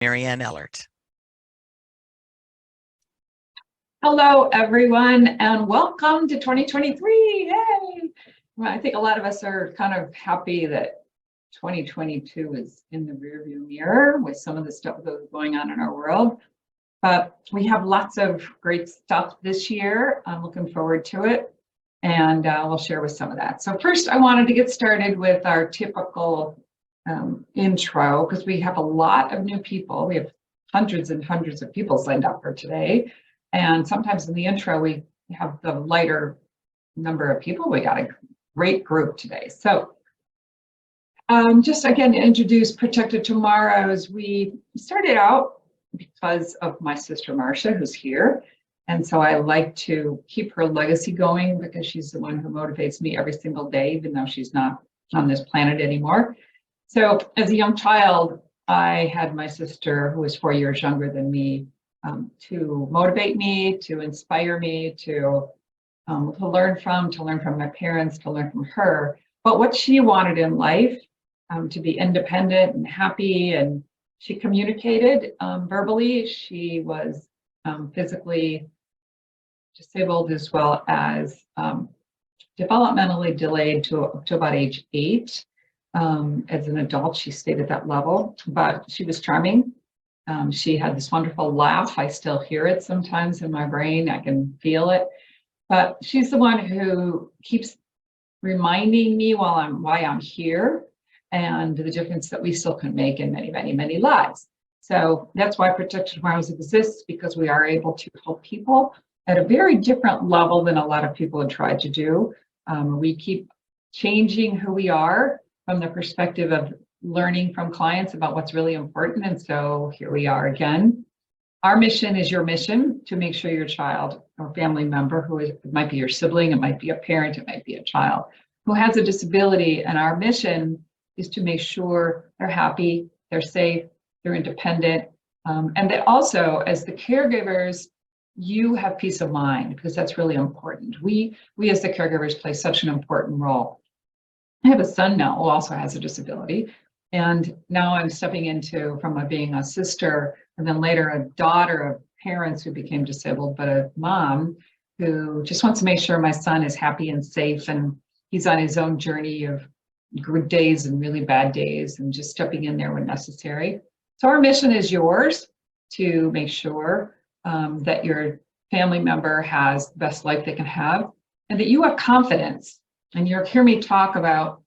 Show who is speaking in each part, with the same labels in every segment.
Speaker 1: MaryAnne Elhert.
Speaker 2: Hello, everyone, and welcome to 2023. Yay! Well, I think a lot of us are kind of happy that 2022 is in the rearview mirror with some of the stuff that's going on in our world. But we have lots of great stuff this year. I'm looking forward to it, and we'll share with some of that. So first, I wanted to get started with our typical intro, because we have a lot of new people. We have hundreds and hundreds of people signed up for today. And sometimes in the intro, we have the lighter number of people. We got a great group today. So just again, to introduce Protected Tomorrows, we started out because of my sister, Marcia, who's here. And so I like to keep her legacy going because she's the one who motivates me every single day, even though she's not on this planet anymore. So as a young child, I had my sister, who was 4 years younger than me, to motivate me, to inspire me, to learn from my parents, to learn from her. But what she wanted in life, to be independent and happy, and she communicated verbally. She was physically disabled as well as developmentally delayed to about age 8. As an adult, she stayed at that level, but she was charming. She had this wonderful laugh. I still hear it sometimes in my brain. I can feel it. But she's the one who keeps reminding me why I'm here and the difference that we still can make in many, many, many lives. So that's why Protected Tomorrows exists, because we are able to help people at a very different level than a lot of people have tried to do. We keep changing who we are from the perspective of learning from clients about what's really important. And so here we are again. Our mission is your mission, to make sure your child or family member, it might be your sibling, it might be a parent, it might be a child, who has a disability. And our mission is to make sure they're happy, they're safe, they're independent. And that also, as the caregivers, you have peace of mind, because that's really important. We as the caregivers play such an important role. I have a son now who also has a disability. And now I'm stepping into, from being a sister, and then later a daughter of parents who became disabled, but a mom who just wants to make sure my son is happy and safe, and he's on his own journey of good days and really bad days, and just stepping in there when necessary. So our mission is yours, to make sure that your family member has the best life they can have, and that you have confidence. And you'll hear me talk about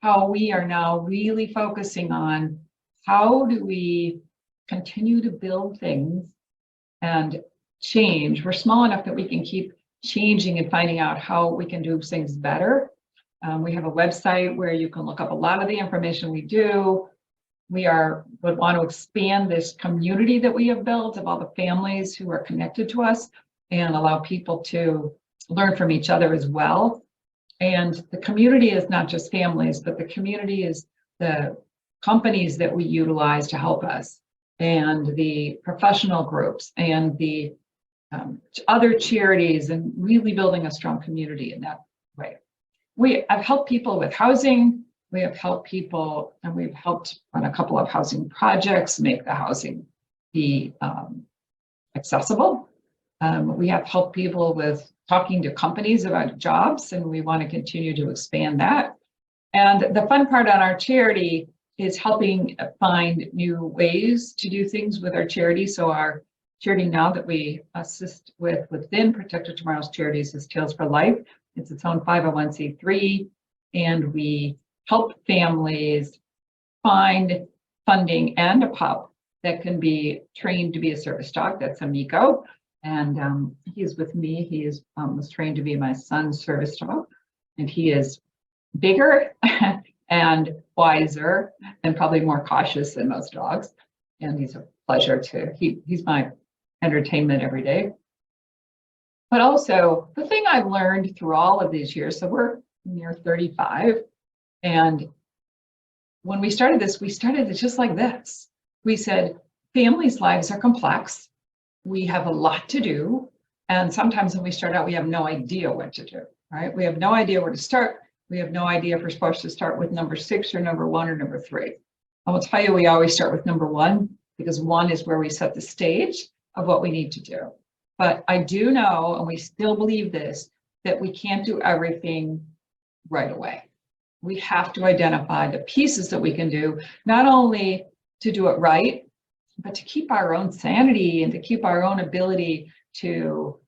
Speaker 2: how we are now really focusing on how do we continue to build things and change. We're small enough that we can keep changing and finding out how we can do things better. We have a website where you can look up a lot of the information we do. We would want to expand this community that we have built of all the families who are connected to us, and allow people to learn from each other as well. And the community is not just families, but the community is the companies that we utilize to help us, and the professional groups, and the other charities, and really building a strong community in that way. I've helped people with housing. We have helped people, and we've helped on a couple of housing projects, make the housing be accessible. We have helped people with talking to companies about jobs, and we want to continue to expand that. And the fun part on our charity is helping find new ways to do things with our charity. So our charity now that we assist with within Protected Tomorrow's charities is Tales for Life. It's its own 501c3, and we help families find funding and a pup that can be trained to be a service dog. That's Amico. And he's with me. He was trained to be my son's service dog, and he is bigger and wiser, and probably more cautious than most dogs. And he's a pleasure he's my entertainment every day. But also, the thing I've learned through all of these years, so we're near 35, and when we started it just like this. We said, families' lives are complex. We have a lot to do. And sometimes when we start out, we have no idea what to do, right? We have no idea where to start. We have no idea if we're supposed to start with number 6 or number 1 or number 3. I will tell you, we always start with number 1, because 1 is where we set the stage of what we need to do. But I do know, and we still believe this, that we can't do everything right away. We have to identify the pieces that we can do, not only to do it right, but to keep our own sanity and to keep our own ability to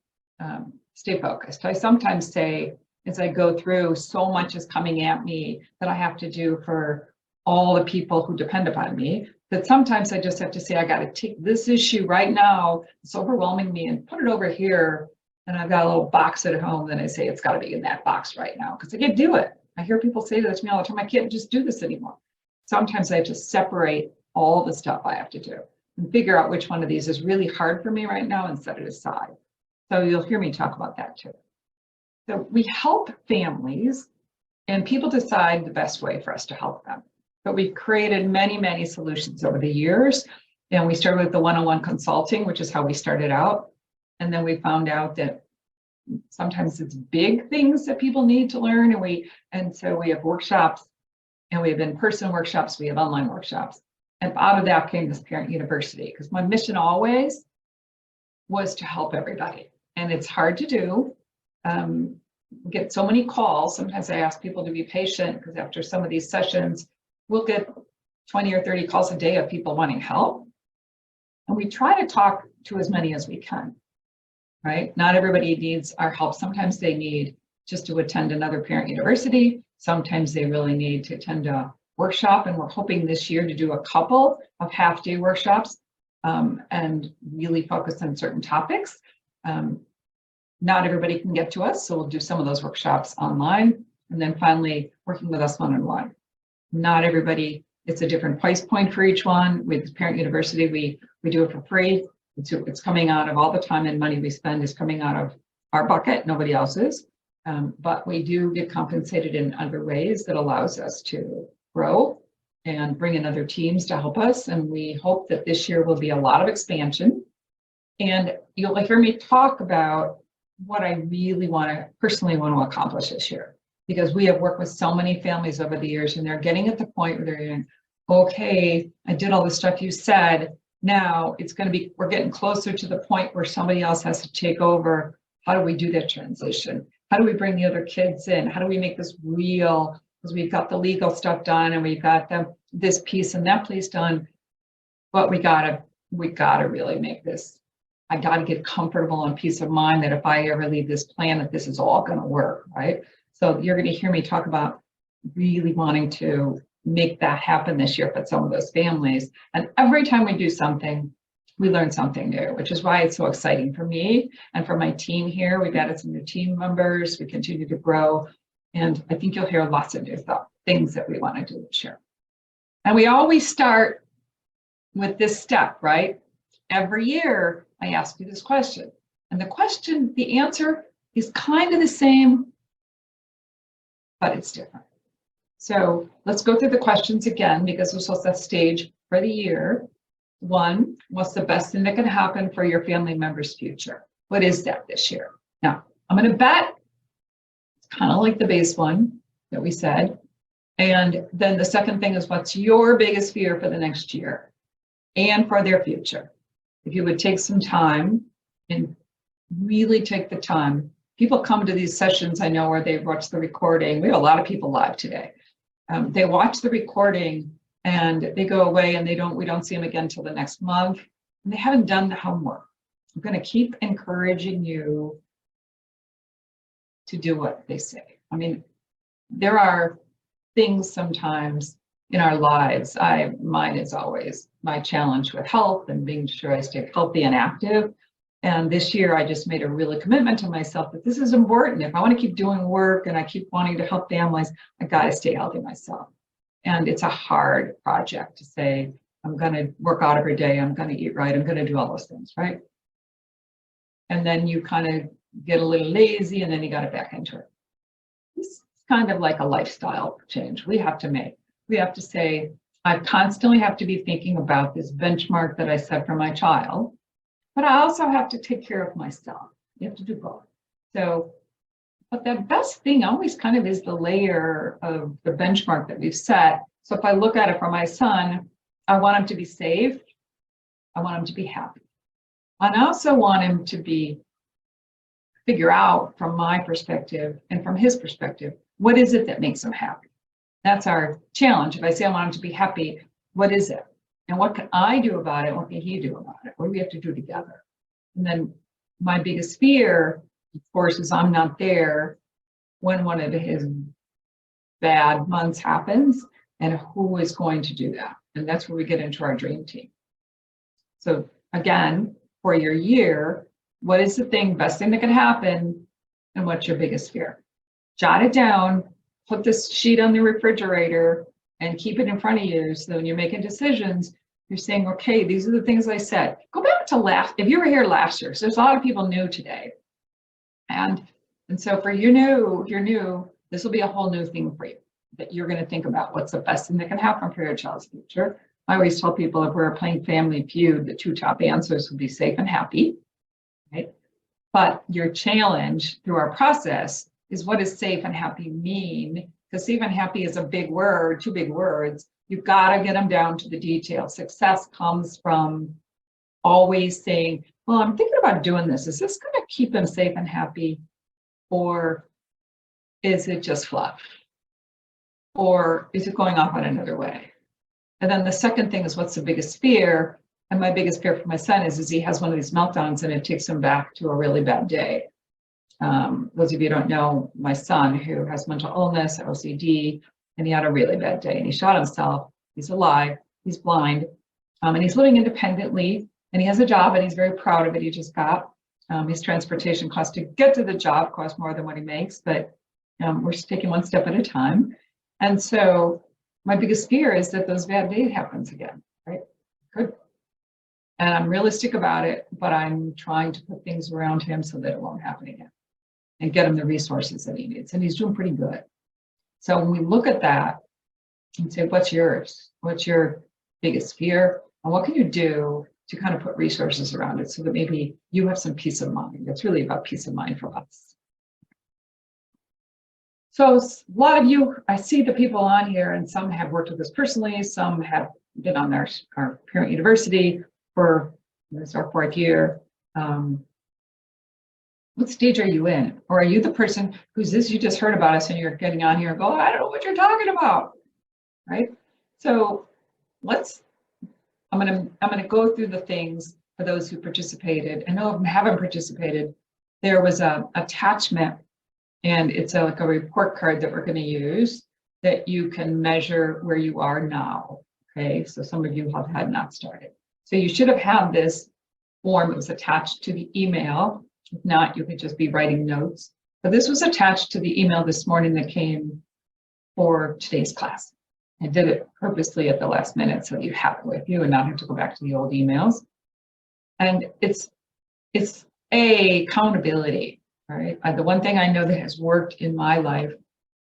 Speaker 2: stay focused. I sometimes say, as I go through, so much is coming at me that I have to do for all the people who depend upon me, that sometimes I just have to say, I got to take this issue right now, it's overwhelming me, and put it over here. And I've got a little box at home, then I say, it's got to be in that box right now, because I can't do it. I hear people say that to me all the time, I can't just do this anymore. Sometimes I have to separate all the stuff I have to do and figure out which one of these is really hard for me right now and set it aside. So you'll hear me talk about that too. So we help families, and people decide the best way for us to help them. But we've created many, many solutions over the years. And we started with the one-on-one consulting, which is how we started out. And then we found out that sometimes it's big things that people need to learn. And so we have workshops, and we have in-person workshops, we have online workshops. And out of that came this parent university, because my mission always was to help everybody. And it's hard to do. Get so many calls. Sometimes I ask people to be patient, because after some of these sessions, we'll get 20 or 30 calls a day of people wanting help. And we try to talk to as many as we can, right? Not everybody needs our help. Sometimes they need just to attend another parent university. Sometimes they really need to attend a workshop. And we're hoping this year to do a couple of half-day workshops and really focus on certain topics. Not everybody can get to us, so we'll do some of those workshops online. And then finally, working with us one-on-one. Not everybody, it's a different price point for each one. With Parent University, we do it for free. It's coming out of all the time and money we spend is coming out of our bucket, nobody else's. But we do get compensated in other ways that allows us to grow and bring in other teams to help us. And we hope that this year will be a lot of expansion. And you'll hear me talk about what I really personally want to accomplish this year, because we have worked with so many families over the years, and they're getting at the point where they're going, okay, I did all the stuff you said. Now it's going to be, we're getting closer to the point where somebody else has to take over. How do we do that transition? How do we bring the other kids in? How do we make this real? Because we've got the legal stuff done, and we've got this piece and that piece done, but we gotta really make this. I got to get comfortable and peace of mind that if I ever leave this plan, that this is all going to work, right? So you're going to hear me talk about really wanting to make that happen this year for some of those families. And every time we do something, we learn something new, which is why it's so exciting for me and for my team here. We've added some new team members. We continue to grow. And I think you'll hear lots of new things that we want to do this year. And we always start with this step, right? Every year, I ask you this question. And the answer is kind of the same, but it's different. So let's go through the questions again, because this was the stage for the year. 1, what's the best thing that can happen for your family member's future? What is that this year? Now, I'm going to bet it's kind of like the base one that we said. And then the second thing is, what's your biggest fear for the next year and for their future? If you would take some time and really take the time. People come to these sessions, I know, where they watch the recording. We have a lot of people live today. They watch the recording and they go away, and we don't see them again until the next month. And they haven't done the homework. I'm going to keep encouraging you to do what they say. I mean, there are things sometimes in our lives. Mine is always my challenge with health and being sure I stay healthy and active. And this year, I just made a really commitment to myself that this is important. If I want to keep doing work and I keep wanting to help families, I got to stay healthy myself. And it's a hard project to say, I'm going to work out every day, I'm going to eat right, I'm going to do all those things, right? And then you kind of get a little lazy, and then you got to back into it. This is kind of like a lifestyle change we have to make. We have to say, I constantly have to be thinking about this benchmark that I set for my child, but I also have to take care of myself. You have to do both. So, but the best thing always kind of is the layer of the benchmark that we've set. So if I look at it for my son, I want him to be safe. I want him to be happy. I also want him to figure out from my perspective and from his perspective, what is it that makes him happy? That's our challenge. If I say I want him to be happy, what is it? And what can I do about it? What can he do about it? What do we have to do together? And then my biggest fear, of course, is I'm not there when one of his bad months happens, and who is going to do that? And that's where we get into our dream team. So again, for your year, what is the best thing that can happen, and what's your biggest fear? Jot it down, put this sheet on the refrigerator, and keep it in front of you, so when you're making decisions, you're saying, okay, these are the things I said. Go back to if you were here last year, so there's a lot of people new today. And so for if you're new, this will be a whole new thing for you, that you're going to think about what's the best thing that can happen for your child's future. I always tell people, if we're playing Family Feud, the 2 top answers would be safe and happy, right? But your challenge through our process is, what does safe and happy mean? Because safe and happy is a big word, 2 big words. You've got to get them down to the details. Success comes from always saying, well, I'm thinking about doing this. Is this going to keep him safe and happy? Or is it just fluff? Or is it going off on another way? And then the second thing is, what's the biggest fear? And my biggest fear for my son is he has one of these meltdowns and it takes him back to a really bad day. Those of you who don't know, my son, who has mental illness, OCD, and he had a really bad day and he shot himself. He's alive, he's blind, and he's living independently, and he has a job and he's very proud of it. He just got his transportation cost to get to the job costs more than what he makes, but we're just taking one step at a time. And so my biggest fear is that those bad days happens again, right? Good. And I'm realistic about it, but I'm trying to put things around him so that it won't happen again, and get him the resources that he needs. And he's doing pretty good. So when we look at that and say, what's yours? What's your biggest fear? And what can you do to kind of put resources around it so that maybe you have some peace of mind? It's really about peace of mind for us. So a lot of you, I see the people on here, and some have worked with us personally, some have been on our parent university for, this is our 4th year. What stage are you in? Or are you the person you just heard about us and you're getting on here and go, I don't know what you're talking about, right? So I'm gonna go through the things for those who participated. I know of them haven't participated. There was a attachment, and it's like a report card that we're gonna use that you can measure where you are now, okay? So some of you had not started. So you should have had this form. It was attached to the email. If not, you could just be writing notes. But this was attached to the email this morning that came for today's class. I did it purposely at the last minute so you have it with you and not have to go back to the old emails. And it's accountability, right? The one thing I know that has worked in my life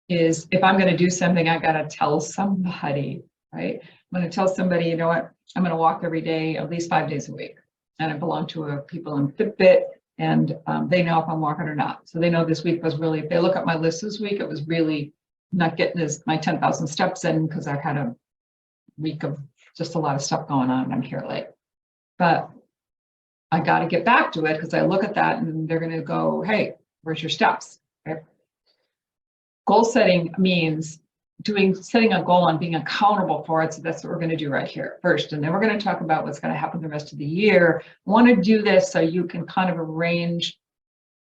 Speaker 2: is, if I'm going to do something, I got to tell somebody, right? I'm going to tell somebody, you know what, I'm going to walk every day, at least 5 days a week. And I belong to people in Fitbit, and they know if I'm walking or not. So they know this week was really, if they look at my list this week, it was really not getting my 10,000 steps in, because I had a week of just a lot of stuff going on and I'm here late. But I got to get back to it, because I look at that and they're going to go, hey, where's your steps? Okay. Goal setting means setting a goal and being accountable for it. So that's what we're going to do right here first. And then we're going to talk about what's going to happen the rest of the year. I want to do this so you can kind of arrange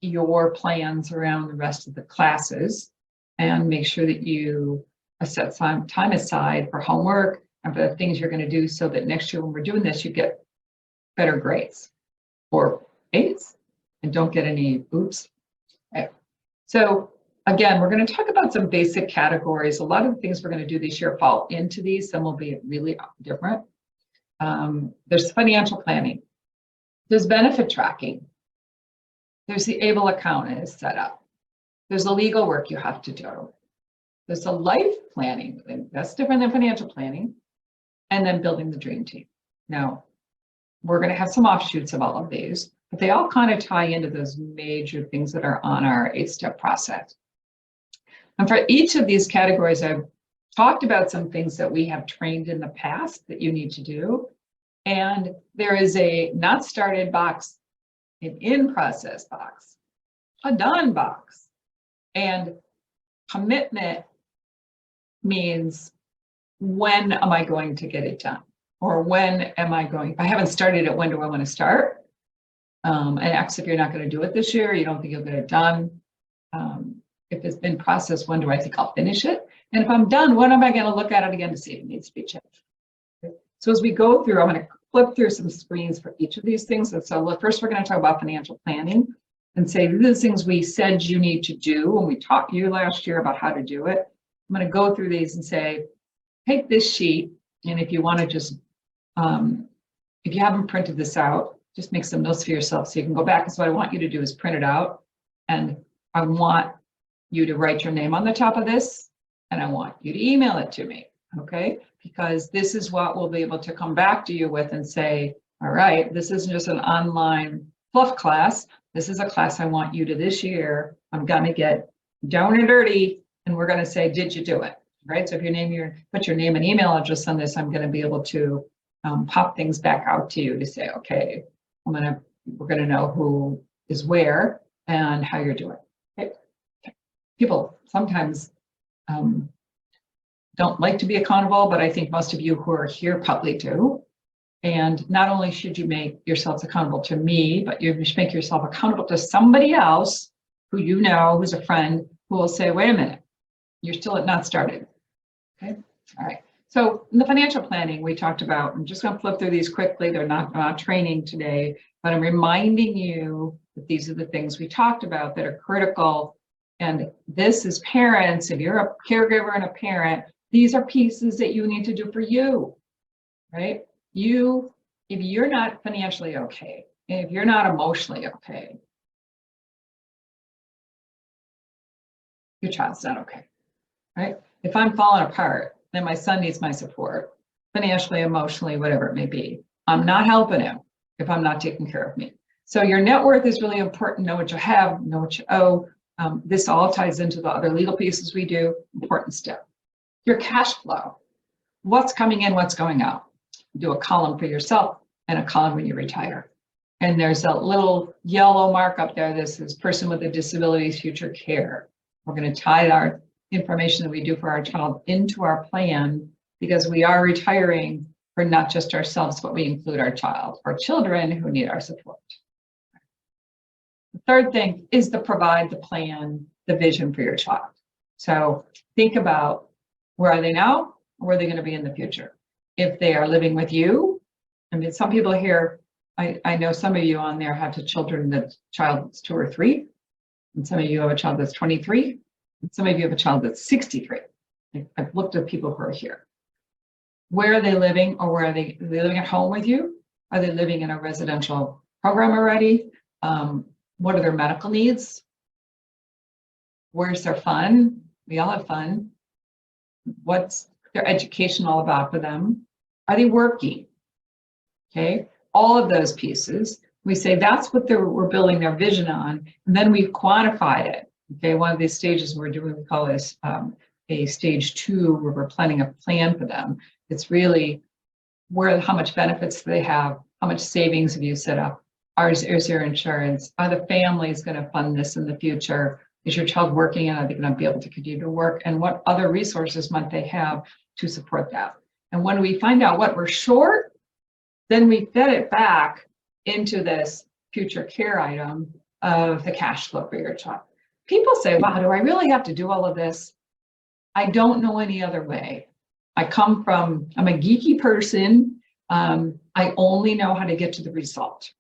Speaker 2: your plans around the rest of the classes and make sure that you set some time aside for homework and for the things you're going to do, so that next year when we're doing this, you get better grades or A's and don't get any oops. Okay. So again, we're going to talk about some basic categories. A lot of the things we're going to do this year fall into these. Some will be really different. There's financial planning. There's benefit tracking. There's the ABLE account is set up. There's the legal work you have to do. There's the life planning. That's different than financial planning. And then building the dream team. Now, we're going to have some offshoots of all of these, but they all kind of tie into those major things that are on our 8-step process. And for each of these categories, I've talked about some things that we have trained in the past that you need to do. And there is a not started box, an in process box, a done box. And commitment means, when am I going to get it done? Or when am I going, if I haven't started it, when do I want to start? And X, if you're not going to do it this year, you don't think you'll get it done. If it's been processed, when do I think I'll finish it? And if I'm done, when am I going to look at it again to see if it needs to be changed? Okay. So as we go through, I'm going to flip through some screens for each of these things. And so first, we're going to talk about financial planning and say, these are the things we said you need to do when we taught you last year about how to do it. I'm going to go through these and say, take this sheet, and if you want to just, if you haven't printed this out, just make some notes for yourself so you can go back. So what I want you to do is print it out, and I want you to write your name on the top of this, and I want you to email it to me, okay? Because this is what we'll be able to come back to you with and say, all right, this isn't just an online fluff class. This is a class I want you to this year. I'm gonna get down and dirty, and we're gonna say, did you do it? Right? So if put your name and email address on this, I'm gonna be able to pop things back out to you to say, okay, we're gonna know who is where and how you're doing. Okay. People sometimes don't like to be accountable, but I think most of you who are here probably do. And not only should you make yourselves accountable to me, but you should make yourself accountable to somebody else who you know, who's a friend, who will say, wait a minute, you're still not started. Okay. All right. So in the financial planning we talked about, I'm just going to flip through these quickly. They're not training today, but I'm reminding you that these are the things we talked about that are critical. And this is parents. If you're a caregiver and a parent, these are pieces that you need to do for you, right? If you're not financially okay, and if you're not emotionally okay, your child's not okay, right? If I'm falling apart, then my son needs my support, financially, emotionally, whatever it may be. I'm not helping him if I'm not taking care of me. So your net worth is really important. Know what you have, know what you owe. This all ties into the other legal pieces we do. Important step. Your cash flow. What's coming in, what's going out. Do a column for yourself and a column when you retire. And there's a little yellow mark up there. This is person with a disability's future care. We're going to tie our information that we do for our child into our plan, because we are retiring for not just ourselves, but we include our child or children who need our support. The third thing is to provide the plan, the vision for your child. So think about, where are they now? Where are they going to be in the future? If they are living with you, I mean, some people here, I know some of you on there have the children, the child that's 2 or 3, and some of you have a child that's 23, and some of you have a child that's 63. I've looked at people who are here. Where are they living, or where are they living at home with you? Are they living in a residential program already? What are their medical needs? Where's their fun? We all have fun. What's their education all about for them? Are they working? Okay, all of those pieces. We say that's what we're building their vision on, and then we've quantified it. Okay, one of these stages we're doing, we call this a stage 2, where we're planning a plan for them. It's really how much benefits do they have, how much savings have you set up, is there insurance, are the families going to fund this in the future, is your child working and are they going to be able to continue to work, and what other resources might they have to support that. And when we find out what we're short, then we fed it back into this future care item of the cash flow for your child. People say, wow, do I really have to do all of this? I don't know any other way. I'm a geeky person. I only know how to get to the result.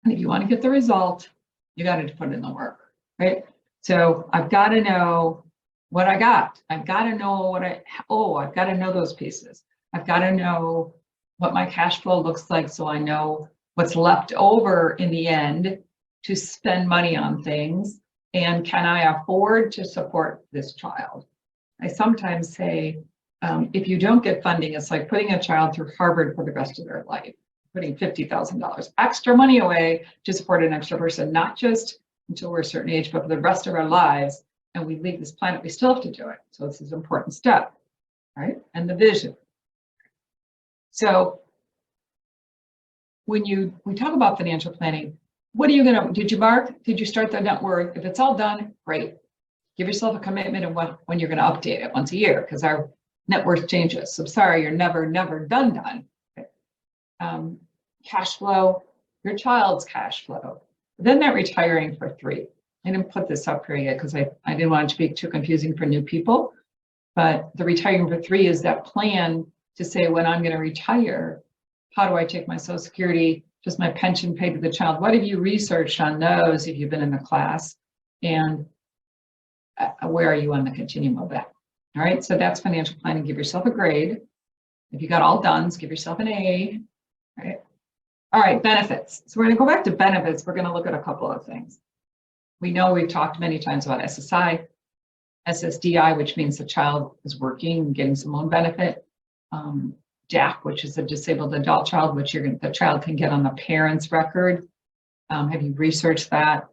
Speaker 2: And if you want to get the result, you got to put in the work, right? So I've got to know what I got. I've got to know I've got to know those pieces. I've got to know what my cash flow looks like, so I know what's left over in the end to spend money on things. And can I afford to support this child? I sometimes say, if you don't get funding, it's like putting a child through Harvard for the rest of their life, putting $50,000 extra money away to support an extra person, not just until we're a certain age, but for the rest of our lives. And we leave this planet, we still have to do it. So this is an important step, right? And the vision. So when we talk about financial planning, what are you going to, did you mark? Did you start the net worth? If it's all done, great. Give yourself a commitment of when you're going to update it once a year, because our net worth changes. So sorry, you're never done. Cash flow, your child's cash flow. Then that retiring for 3. I didn't put this up here yet because I didn't want it to be too confusing for new people. But the retiring for 3 is that plan to say, when I'm going to retire, how do I take my Social Security? Does my pension pay to the child? What have you researched on those if you've been in the class? And where are you on the continuum of that? All right, so that's financial planning. Give yourself a grade. If you got all done, give yourself an A. All right, benefits. So we're going to go back to benefits. We're going to look at a couple of things. We know we've talked many times about SSI, SSDI, which means the child is working and getting some own benefit. DAC, which is a disabled adult child, which the child can get on the parent's record. Have you researched that?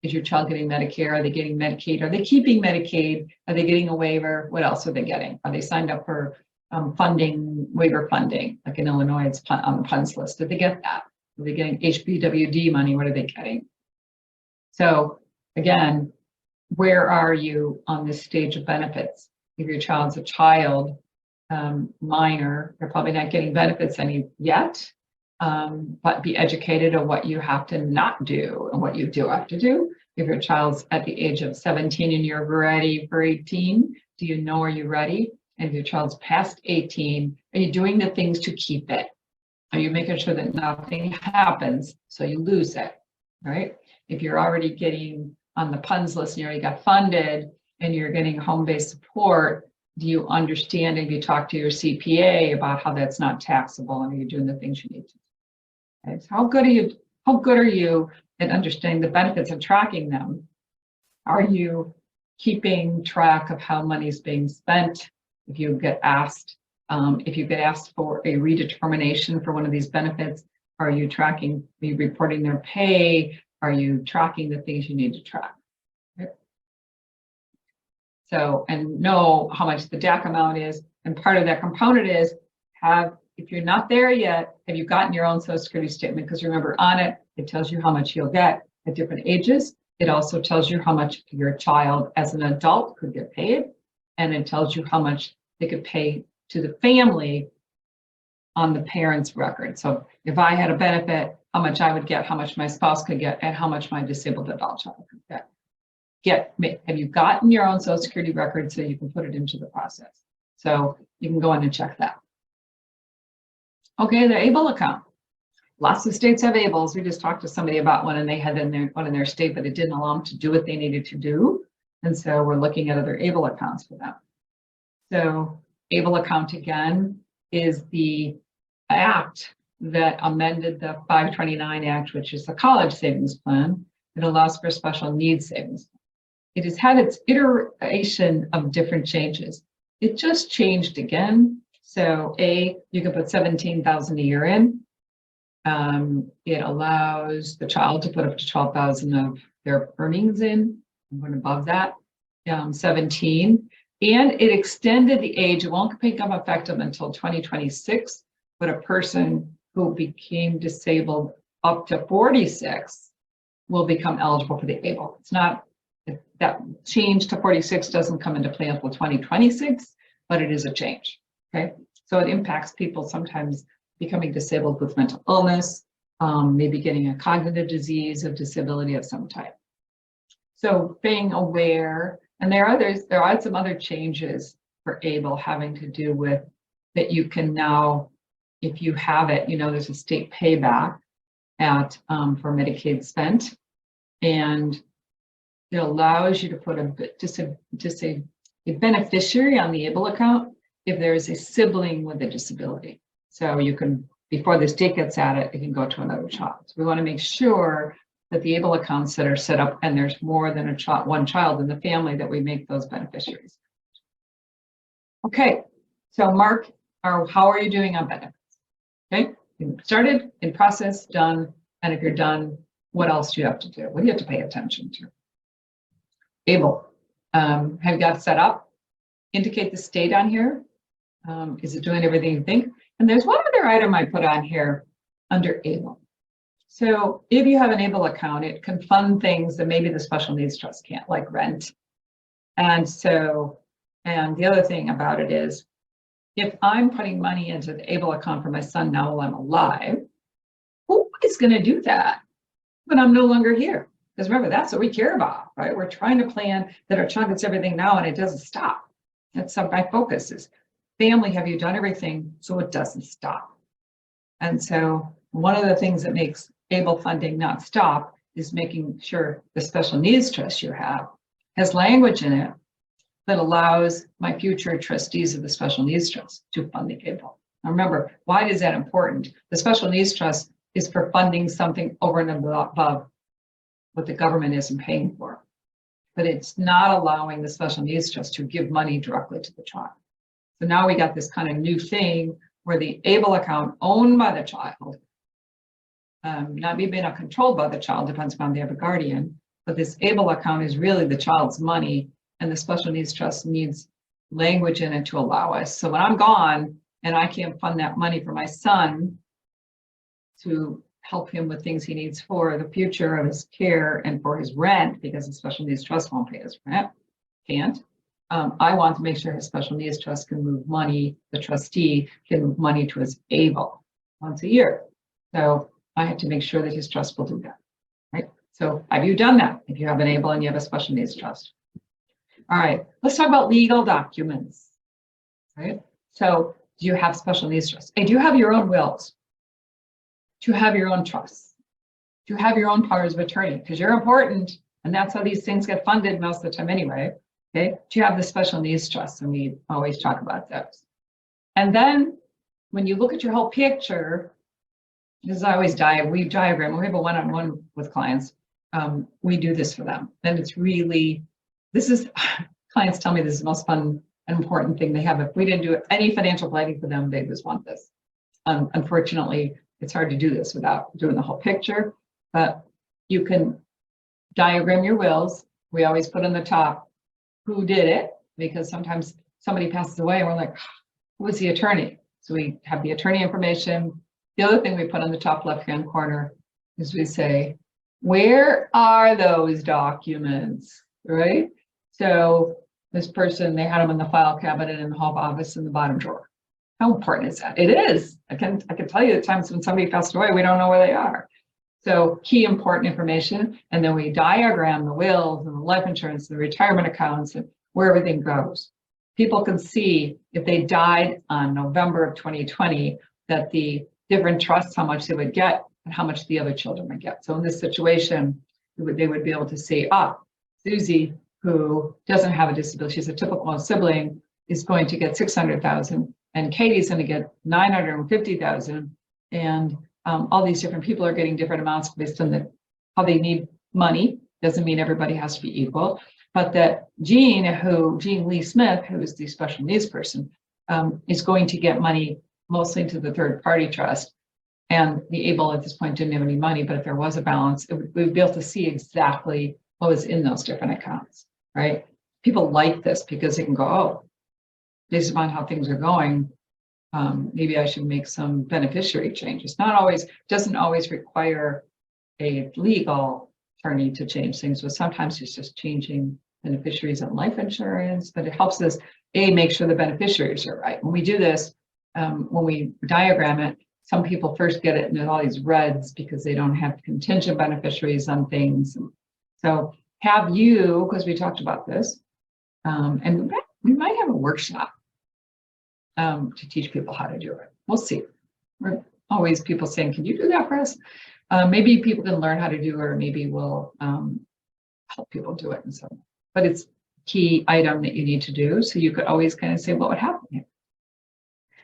Speaker 2: Is your child getting Medicare? Are they getting Medicaid? Are they keeping Medicaid? Are they getting a waiver? What else are they getting? Are they signed up for waiver funding? Like in Illinois, it's on the PUNS list. Did they get that? Are they getting HBWD money? What are they getting? So again, where are you on this stage of benefits? If your child's a child, minor, you're probably not getting benefits yet, but be educated on what you have to not do and what you do have to do. If your child's at the age of 17 and you're ready for 18, do you know, are you ready? And if your child's past 18, are you doing the things to keep it? Are you making sure that nothing happens so you lose it, right? If you're already getting on the PUNS list and you already got funded and you're getting home-based support, do you understand and you talk to your CPA about how that's not taxable and are you doing the things you need to? Okay, so how good are you at understanding the benefits and tracking them? Are you keeping track of how money is being spent? If you get asked for a redetermination for one of these benefits, are you tracking, are you reporting their pay? Are you tracking the things you need to track? Okay. So, and know how much the DAC amount is. And part of that component is if you're not there yet, have you gotten your own Social Security statement? Because remember, on it, it tells you how much you'll get at different ages. It also tells you how much your child as an adult could get paid. And it tells you how much they could pay to the family on the parent's record. So if I had a benefit, how much I would get, how much my spouse could get, and how much my disabled adult child could get. Have you gotten your own Social Security record so you can put it into the process? So you can go in and check that. Okay, the ABLE account. Lots of states have ABLEs. We just talked to somebody about one and they had one in their state, but it didn't allow them to do what they needed to do. And so we're looking at other ABLE accounts for them. So ABLE account again is the act that amended the 529 Act, which is the college savings plan. It allows for special needs savings. It has had its iteration of different changes. It just changed again. So you can put 17,000 a year in. It allows the child to put up to 12,000 of their earnings in, and above that, 17. And it extended the age. It won't become effective until 2026, but a person who became disabled up to 46 will become eligible for the ABLE. It's not, that change to 46 doesn't come into play until 2026, but it is a change, okay? So it impacts people sometimes becoming disabled with mental illness, maybe getting a cognitive disease of disability of some type. So being aware, and there are some other changes for ABLE having to do with that you can now, if you have it, there's a state payback for Medicaid spent, and it allows you to put a beneficiary on the ABLE account if there is a sibling with a disability. So you can, before the state gets at it, it can go to another child. So we want to make sure that the ABLE accounts that are set up and there's more than one child in the family, that we make those beneficiaries. Okay, so Mark, how are you doing on benefits? Okay, started, in process, done, and if you're done, what else do you have to do? What do you have to pay attention to? ABLE, have you got it set up? Indicate the state on here. Is it doing everything you think? And there's one other item I put on here. under ABLE. So if you have an ABLE account, it can fund things that maybe the special needs trust can't, like rent. And the other thing about it is, if I'm putting money into the ABLE account for my son now while I'm alive, who is going to do that when I'm no longer here? Because remember, that's what we care about, right? We're trying to plan that our child gets everything now and it doesn't stop. That's my focus is, family, have you done everything so it doesn't stop? And so one of the things that makes ABLE funding not stop is making sure the special needs trust you have has language in it that allows my future trustees of the special needs trust to fund the ABLE. Now remember, why is that important? The special needs trust is for funding something over and above what the government isn't paying for. But it's not allowing the special needs trust to give money directly to the child. So now we got this kind of new thing where the ABLE account owned by the child, not being controlled by the child, depends upon they have a guardian, but this ABLE account is really the child's money, and the special needs trust needs language in it to allow us. So when I'm gone and I can't fund that money for my son to help him with things he needs for the future of his care and for his rent, because the special needs trust won't pay his rent, can't. I want to make sure his special needs trust can move money, the trustee can move money to his ABLE once a year. So I have to make sure that his trust will do that, right? So have you done that? If you have an ABLE and you have a special needs trust. All right, let's talk about legal documents, right? So do you have special needs trust? And do you have your own wills? Do you have your own trusts? Do you have your own powers of attorney? Because you're important, and that's how these things get funded most of the time anyway. Okay, do you have the special needs trust? And we always talk about those. And then when you look at your whole picture, this is always we diagram. We have a one-on-one with clients. We do this for them, and it's really, clients tell me this is the most fun and important thing they have. If we didn't do any financial planning for them, they just want this. Unfortunately, it's hard to do this without doing the whole picture, but you can diagram your wills. We always put on the top who did it, because sometimes somebody passes away and we're like, who was the attorney? So we have the attorney information. The other thing we put on the top left-hand corner is we say, where are those documents, right? So this person, they had them in the file cabinet in the home office in the bottom drawer. How important is that? It is. I can tell you the times when somebody passed away, we don't know where they are. So key important information, and then we diagram the wills and the life insurance, the retirement accounts, and where everything goes. People can see if they died on November of 2020, that the different trusts, how much they would get and how much the other children would get. So in this situation, they would be able to see, Susie, who doesn't have a disability, she's a typical sibling, is going to get $600,000, and Katie's going to get $950,000, and all these different people are getting different amounts based on how they need money. Doesn't mean everybody has to be equal, but that Jean Lee Smith, who is the special needs person, is going to get money mostly to the third party trust. And the ABLE at this point didn't have any money, but if there was a balance, we'd be able to see exactly what was in those different accounts, right? People like this because they can go, based upon how things are going, maybe I should make some beneficiary changes. Doesn't always require a legal attorney to change things, but sometimes it's just changing beneficiaries on life insurance, but it helps us, make sure the beneficiaries are right. When we do this, when we diagram it, some people first get it in all these reds because they don't have contingent beneficiaries on things. So have you, because we talked about this, and we might have a workshop to teach people how to do it. We'll see. We're always people saying, can you do that for us? Maybe people can learn how to do it, or maybe we'll help people do it. And so, but it's a key item that you need to do. So you could always kind of say, what would happen here?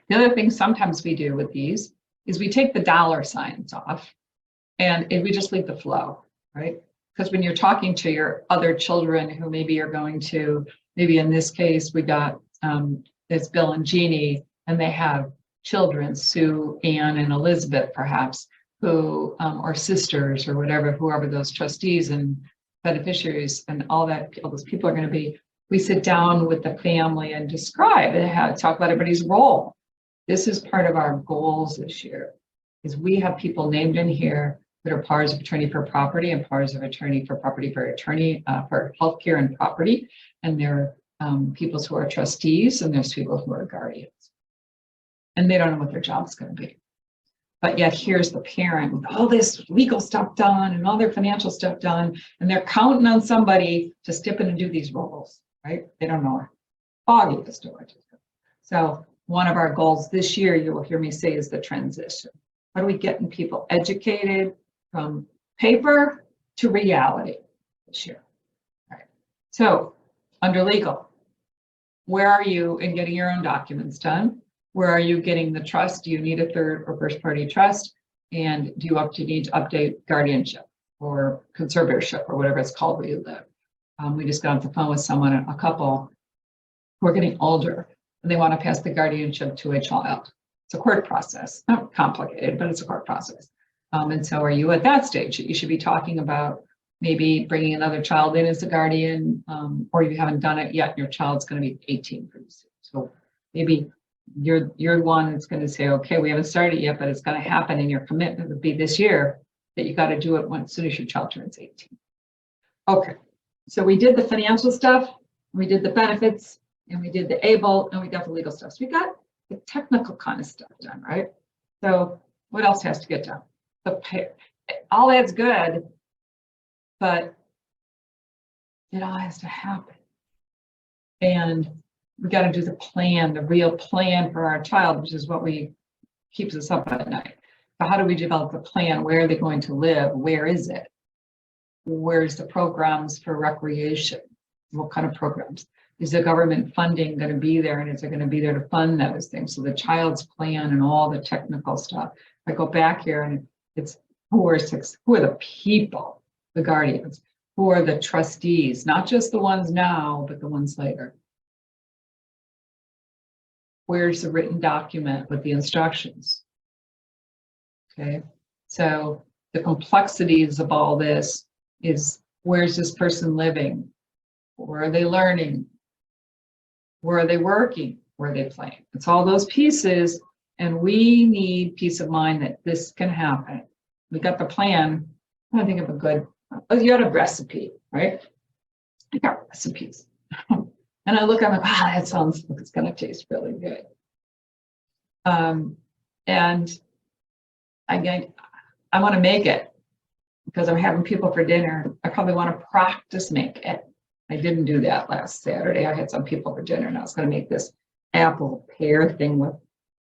Speaker 2: The other thing sometimes we do with these is we take the dollar signs off and we just leave the flow, right? Because when you're talking to your other children who maybe are going to, maybe in this case, we got it's Bill and Jeannie, and they have children, Sue, Ann, and Elizabeth, perhaps, who are sisters or whatever, whoever those trustees and beneficiaries and all those people are going to be. We sit down with the family and describe and talk about everybody's role. This is part of our goals this year. is we have people named in here that are powers of attorney for property and powers of attorney for property for attorney for healthcare and property. And there are people who are trustees and there's people who are guardians. And they don't know what their job's going to be. But yet here's the parent with all this legal stuff done and all their financial stuff done. And they're counting on somebody to step in and do these roles, right? They don't know foggy as to what to do. So one of our goals this year, you will hear me say, is the transition. How do we get people educated from paper to reality this year? All right. So under legal, where are you in getting your own documents done? Where are you getting the trust? Do you need a third or first party trust? And do you need to update guardianship or conservatorship or whatever it's called where you live? We just got off the phone with someone, a couple who are getting older, and they want to pass the guardianship to a child. It's a court process, not complicated, but it's a court process. And so are you at that stage? You should be talking about maybe bringing another child in as a guardian, or you haven't done it yet, and your child's going to be 18 pretty soon. So maybe you're one that's going to say, okay, we haven't started yet, but it's going to happen, and your commitment would be this year that you got to do it as soon as your child turns 18. Okay, so we did the financial stuff, we did the benefits, and we did the ABLE, and we got the legal stuff. So we got the technical kind of stuff done, right? So what else has to get done? All that's good, but it all has to happen. And we got to do the plan, the real plan for our child, which is what keeps us up at night. So how do we develop the plan? Where are they going to live? Where is it? Where's the programs for recreation? What kind of programs? Is the government funding going to be there, and is it going to be there to fund those things? So the child's plan and all the technical stuff. I go back here and it's who are the people, the guardians, who are the trustees, not just the ones now, but the ones later. Where's the written document with the instructions? Okay, so the complexities of all this is, where's this person living? Where are they learning? Where are they working? Where are they playing? It's all those pieces, and we need peace of mind that this can happen. We got the plan. I think of a good, you got a recipe, right? I got recipes. And I look, I'm like, that sounds like it's going to taste really good. And I want to make it because I'm having people for dinner. I probably want to practice make it. I didn't do that last Saturday. I had some people for dinner, and I was going to make this apple pear thing with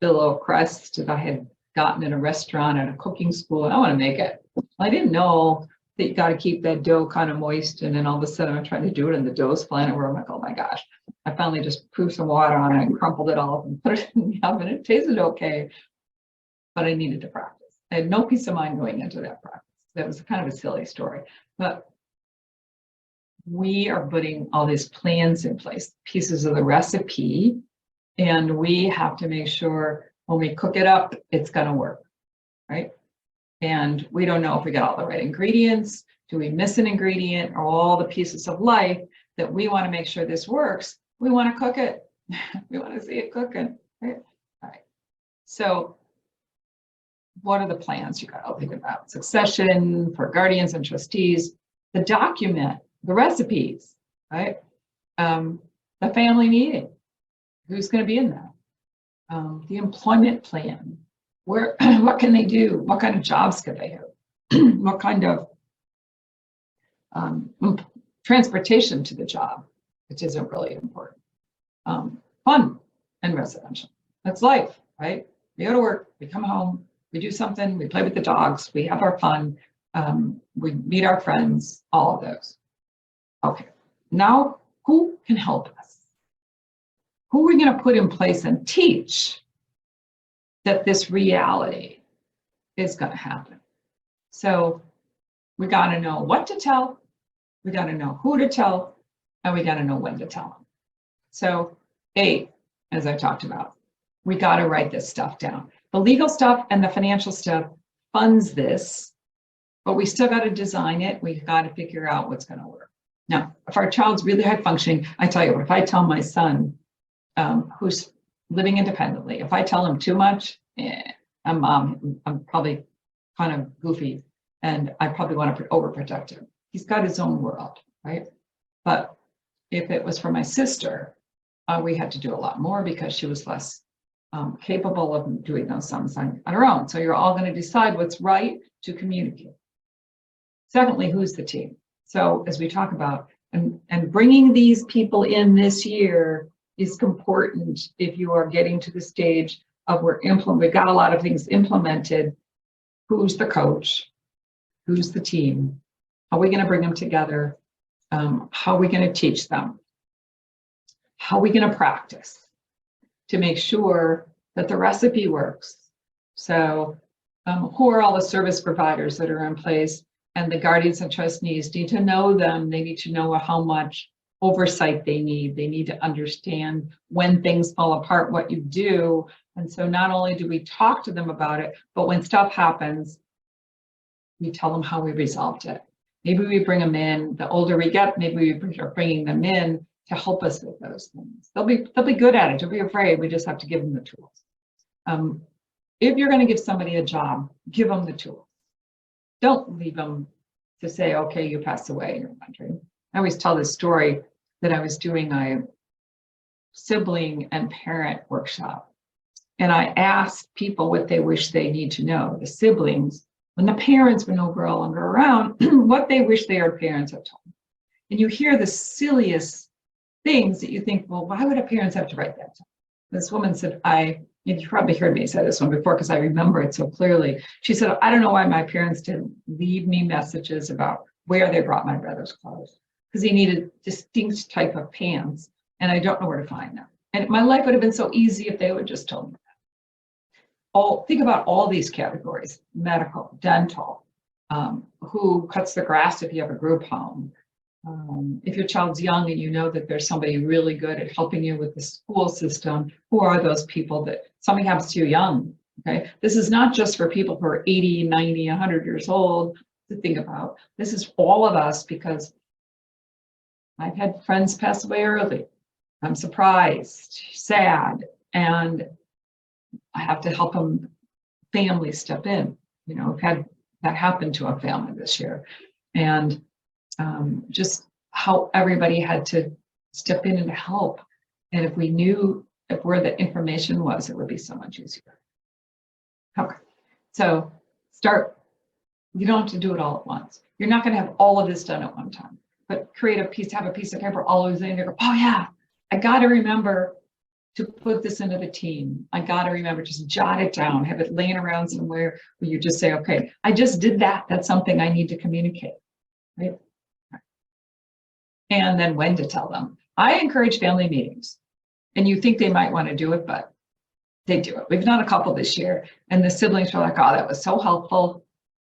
Speaker 2: billow crust that I had gotten in a restaurant at a cooking school, and I want to make it. I didn't know that you got to keep that dough kind of moist, and then all of a sudden I'm trying to do it, and the dough's flying over. I'm like, oh my gosh. I finally just poured some water on it and crumpled it all up and put it in the oven. It tasted okay, but I needed to practice. I had no peace of mind going into that practice. That was kind of a silly story, but we are putting all these plans in place, pieces of the recipe, and we have to make sure when we cook it up, it's going to work, right? And we don't know if we got all the right ingredients. Do we miss an ingredient, or all the pieces of life that we want to make sure this works? We want to cook it. We want to see it cooking, right? All right. So what are the plans you got to think about? Succession for guardians and trustees, the document, the recipes, right? The family meeting, who's going to be in that? The employment plan, what can they do? What kind of jobs could they have? What kind of transportation to the job, which isn't really important. Fun and residential. That's life, right? We go to work, we come home, we do something, we play with the dogs, we have our fun, we meet our friends, all of those. Okay, now who can help us? Who are we going to put in place and teach that this reality is going to happen? So we got to know what to tell, we got to know who to tell, and we got to know when to tell them. So as I talked about, we got to write this stuff down. The legal stuff and the financial stuff funds this, but we still got to design it. We've got to figure out what's going to work. Now, if our child's really high functioning, I tell you, if I tell my son who's living independently, if I tell him too much, I I'm probably kind of goofy, and I probably want to overprotect him. He's got his own world, right? But if it was for my sister, we had to do a lot more because she was less capable of doing those sums on her own. So you're all going to decide what's right to communicate. Secondly, who's the team? So as we talk about, and bringing these people in this year is important if you are getting to the stage of we've got a lot of things implemented. Who's the coach? Who's the team? How are we going to bring them together? How are we going to teach them? How are we going to practice to make sure that the recipe works? So who are all the service providers that are in place? And the guardians and trustees need to know them. They need to know how much oversight they need. They need to understand when things fall apart, what you do. And so not only do we talk to them about it, but when stuff happens, we tell them how we resolved it. Maybe we bring them in. The older we get, maybe we are bringing them in to help us with those things. They'll be good at it. Don't be afraid. We just have to give them the tools. If you're going to give somebody a job, give them the tools. Don't leave them to say, okay, you passed away and you're wondering. I always tell this story that I was doing a sibling and parent workshop. And I asked people what they wish they need to know, the siblings, when the parents were no longer around, what they wish their parents had told them. And you hear the silliest things that you think, well, why would a parents have to write that down? This woman said, you probably heard me say this one before because I remember it so clearly. She said, I don't know why my parents didn't leave me messages about where they brought my brother's clothes, because he needed distinct type of pants and I don't know where to find them. And my life would have been so easy if they would just told me that. Think about all these categories: medical, dental, who cuts the grass if you have a group home. If your child's young and you know that there's somebody really good at helping you with the school system, who are those people that something happens to you young? Okay, this is not just for people who are 80, 90, 100 years old to think about. This is all of us, because I've had friends pass away early. I'm surprised, sad, and I have to help them. Families step in. You know, I've had that happen to a family this year, and just how everybody had to step in and help. And if we knew where the information was, it would be so much easier. Okay, so start. You don't have to do it all at once. You're not going to have all of this done at one time, but have a piece of paper always in there. Go, oh yeah, I got to remember to put this into the team. I got to remember, just jot it down, have it laying around somewhere where you just say, okay, I just did that. That's something I need to communicate, right? And then when to tell them. I encourage family meetings, and you think they might want to do it, but they do it. We've done a couple this year, and the siblings were like, oh, that was so helpful.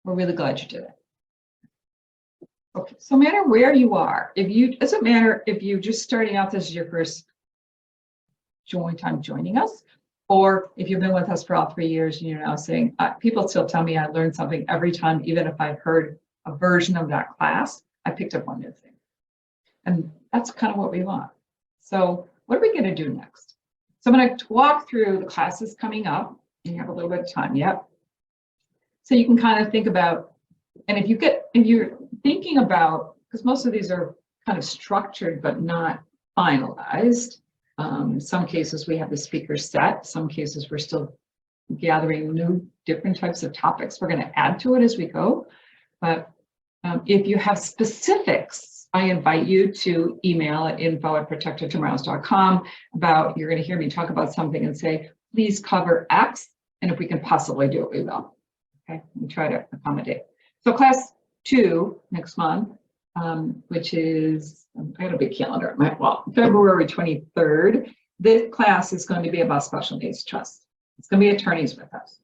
Speaker 2: We're really glad you did it. Okay, so no matter where you are, it doesn't matter if you're just starting out, this is your first time joining us, or if you've been with us for all 3 years and you're now saying, people still tell me I learned something every time, even if I've heard a version of that class, I picked up one new thing. And that's kind of what we want. So what are we going to do next? So I'm going to walk through the classes coming up. You have a little bit of time yet. So you can kind of think about, and if you're thinking about, because most of these are kind of structured but not finalized. Some cases we have the speakers set. Some cases we're still gathering new, different types of topics. We're going to add to it as we go. But if you have specifics, I invite you to email at info@protectedtomorrows.com about, you're going to hear me talk about something and say, please cover X. And if we can possibly do it, we will. Okay, we try to accommodate. So class 2 next month, which is, I got a big calendar at my wall, February 23rd. This class is going to be about special needs trust. It's going to be attorneys with us.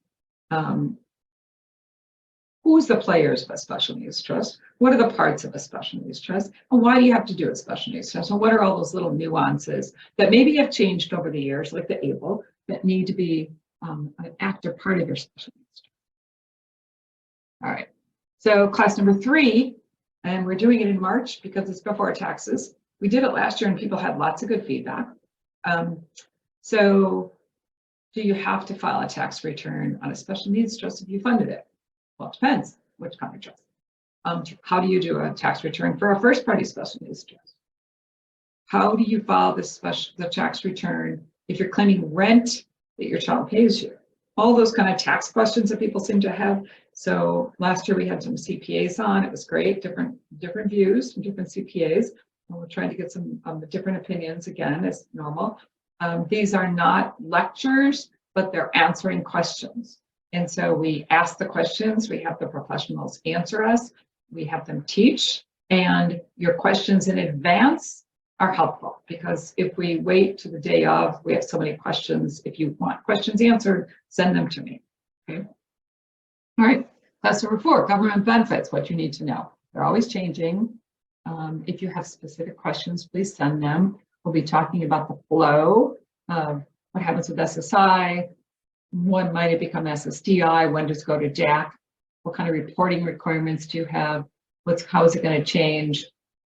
Speaker 2: Who's the players of a special needs trust? What are the parts of a special needs trust? And why do you have to do a special needs trust? And what are all those little nuances that maybe have changed over the years, like the ABLE, that need to be an active part of your special needs trust? All right, so class number 3, and we're doing it in March because it's before taxes. We did it last year and people had lots of good feedback. So do you have to file a tax return on a special needs trust if you funded it? Well, it depends which kind of trust. How do you do a tax return for a first party special needs trust? How do you file the tax return if you're claiming rent that your child pays you? All those kind of tax questions that people seem to have. So last year we had some CPAs on. It was great, different views from different CPAs. And we're trying to get some different opinions again, as normal. These are not lectures, but they're answering questions. And so we ask the questions, we have the professionals answer us, we have them teach, and your questions in advance are helpful, because if we wait to the day of, we have so many questions. If you want questions answered, send them to me. Okay. All right. Class number 4, government benefits, what you need to know. They're always changing. If you have specific questions, please send them. We'll be talking about the flow of what happens with SSI, when might it become SSDI, when does it go to DAC, what kind of reporting requirements do you have, how is it going to change,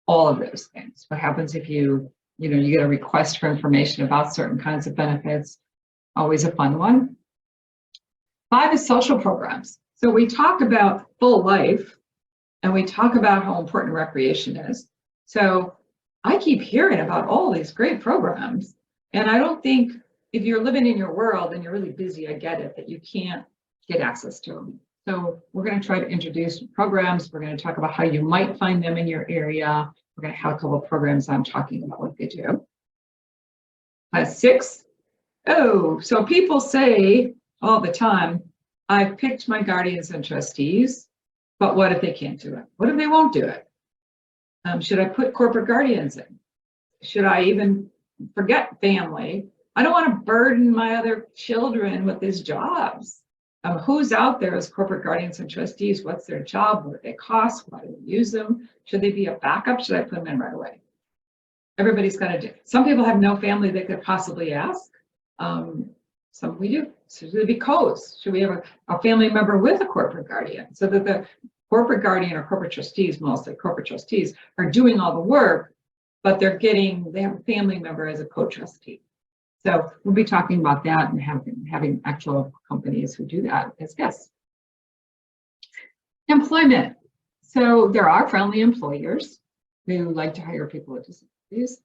Speaker 2: all of those things. What happens if you get a request for information about certain kinds of benefits, always a fun one. 5 is social programs. So we talk about full life, and we talk about how important recreation is. So I keep hearing about all these great programs, and I don't think, if you're living in your world and you're really busy, I get it, that you can't get access to them. So we're going to try to introduce programs. We're going to talk about how you might find them in your area. We're going to have a couple of programs I'm talking about what they do. 6. Oh, so people say all the time, I've picked my guardians and trustees, but what if they can't do it? What if they won't do it? Should I put corporate guardians in? Should I even forget family? I don't want to burden my other children with these jobs. Who's out there as corporate guardians and trustees? What's their job? What do they cost? Why do we use them? Should they be a backup? Should I put them in right away? Everybody's got to do. Some people have no family they could possibly ask. Some we do. Should they be co-hosts? Should we have a family member with a corporate guardian, so that the corporate guardian or corporate trustees, mostly corporate trustees, are doing all the work, but they have a family member as a co-trustee. So we'll be talking about that and having actual companies who do that as guests. Employment. So there are friendly employers who like to hire people with disabilities.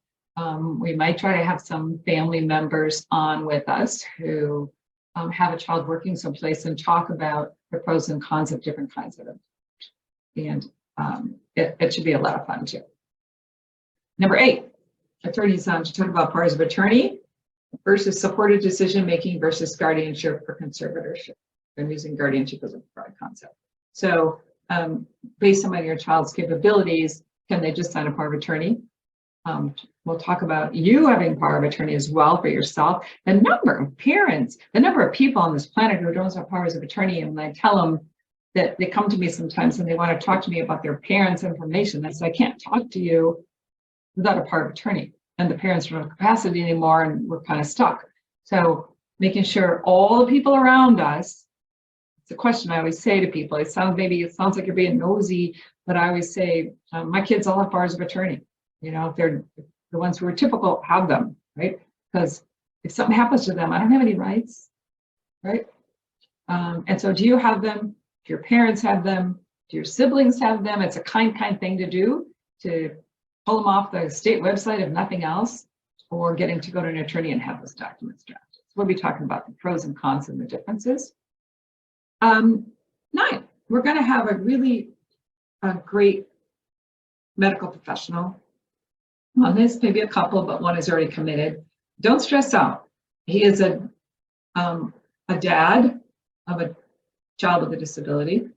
Speaker 2: We might try to have some family members on with us who have a child working someplace and talk about the pros and cons of different kinds of it. And it should be a lot of fun too. Number 8, attorneys on to talk about powers of attorney versus supported decision-making versus guardianship or conservatorship. I'm using guardianship as a broad concept. So based on your child's capabilities, can they just sign a power of attorney? We'll talk about you having power of attorney as well for yourself. The number of parents, the number of people on this planet who don't have powers of attorney, and when I tell them that they come to me sometimes and they want to talk to me about their parents' information, I say, I can't talk to you without a power of attorney. And the parents don't have capacity anymore, and we're kind of stuck. So making sure all the people around us, it's a question I always say to people. It sounds like you're being nosy, but I always say, my kids all have powers of attorney. If they're the ones who are typical, have them, right? Because if something happens to them, I don't have any rights, right? And so do you have them? Do your parents have them? Do your siblings have them? It's a kind thing to do, to pull them off the state website if nothing else, or getting to go to an attorney and have those documents drafted. So we'll be talking about the pros and cons and the differences. 9, we're going to have a really great medical professional on this, maybe a couple, but one is already committed. Don't stress out. He is a dad of a child with a disability.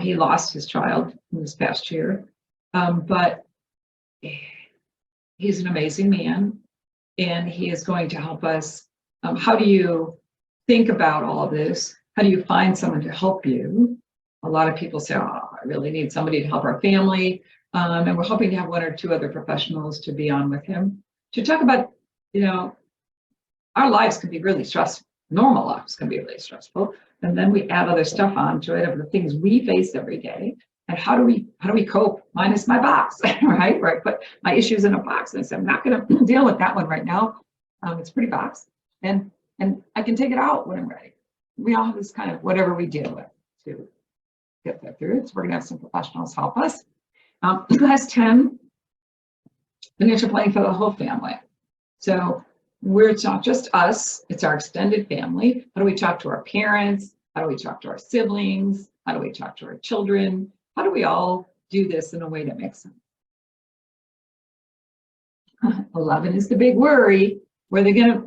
Speaker 2: He lost his child in this past year, but he's an amazing man, and he is going to help us. How do you think about all of this? How do you find someone to help you? A lot of people say, oh, I really need somebody to help our family. And we're hoping to have 1 or 2 other professionals to be on with him to talk about, our lives can be really stressful. Normal lives can be really stressful. And then we add other stuff onto it of the things we face every day. And how do we cope? Mine is my box, right? Where I put my issues in a box and I said, I'm not going to deal with that one right now. It's a pretty box. And and I can take it out when I'm ready. We all have this kind of whatever we deal with to get that through. So we're gonna have some professionals help us. Class 10, financial planning for the whole family. So it's not just us, it's our extended family. How do we talk to our parents? How do we talk to our siblings? How do we talk to our children? How do we all do this in a way that makes sense? 11 is the big worry. Where they gonna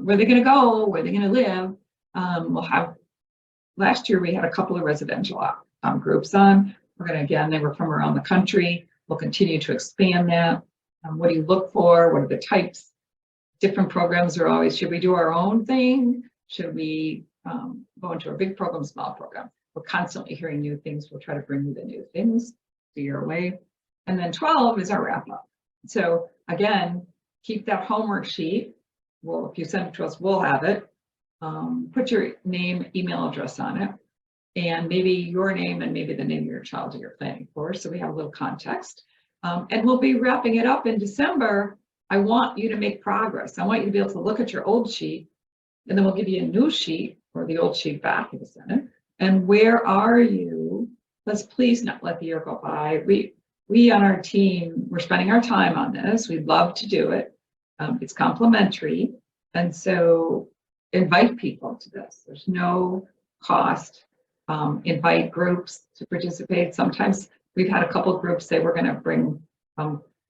Speaker 2: go? Where are they gonna live? We'll have, last year we had a couple of residential groups on. We're gonna, again, they were from around the country. We'll continue to expand that. What do you look for? What are the types? Different programs are always, should we do our own thing? Should we go into a big program, small program? We're constantly hearing new things. We'll try to bring you the new things to your way. And then 12 is our wrap up. So again, keep that homework sheet. Well, if you send it to us, we'll have it. Put your name, email address on it, and maybe your name and maybe the name of your child that you're planning for. So we have a little context. And we'll be wrapping it up in December. I want you to make progress. I want you to be able to look at your old sheet, and then we'll give you a new sheet or the old sheet back if you send it. And where are you? Let's please not let the year go by. We on our team, we're spending our time on this. We'd love to do it. It's complimentary. And so invite people to this. There's no cost. Invite groups to participate. Sometimes we've had a couple of groups say we're going to bring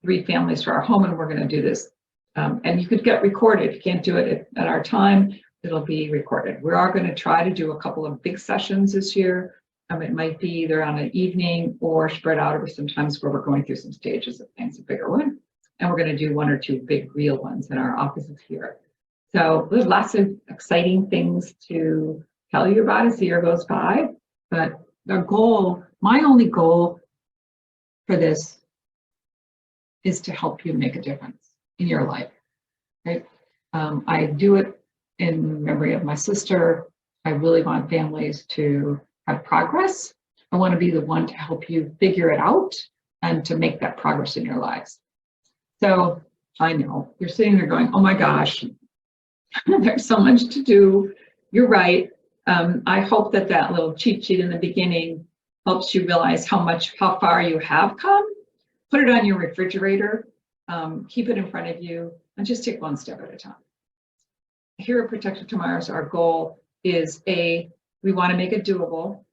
Speaker 2: 3 families to our home and we're going to do this. And you could get recorded. If you can't do it at our time, it'll be recorded. We are going to try to do a couple of big sessions this year. It might be either on an evening or spread out over sometimes where we're going through some stages of things, a bigger one. And we're going to do 1 or 2 big real ones in our offices here. So there's lots of exciting things to tell you about as the year goes by. But our goal, my only goal for this is to help you make a difference in your life, right? I do it in memory of my sister. I really want families to have progress. I want to be the one to help you figure it out and to make that progress in your lives. So I know you're sitting there going, oh my gosh, there's so much to do. You're right. I hope that that little cheat sheet in the beginning helps you realize how far you have come. Put it on your refrigerator, keep it in front of you, and just take one step at a time. Here at Protected Tomorrows, our goal is we want to make it doable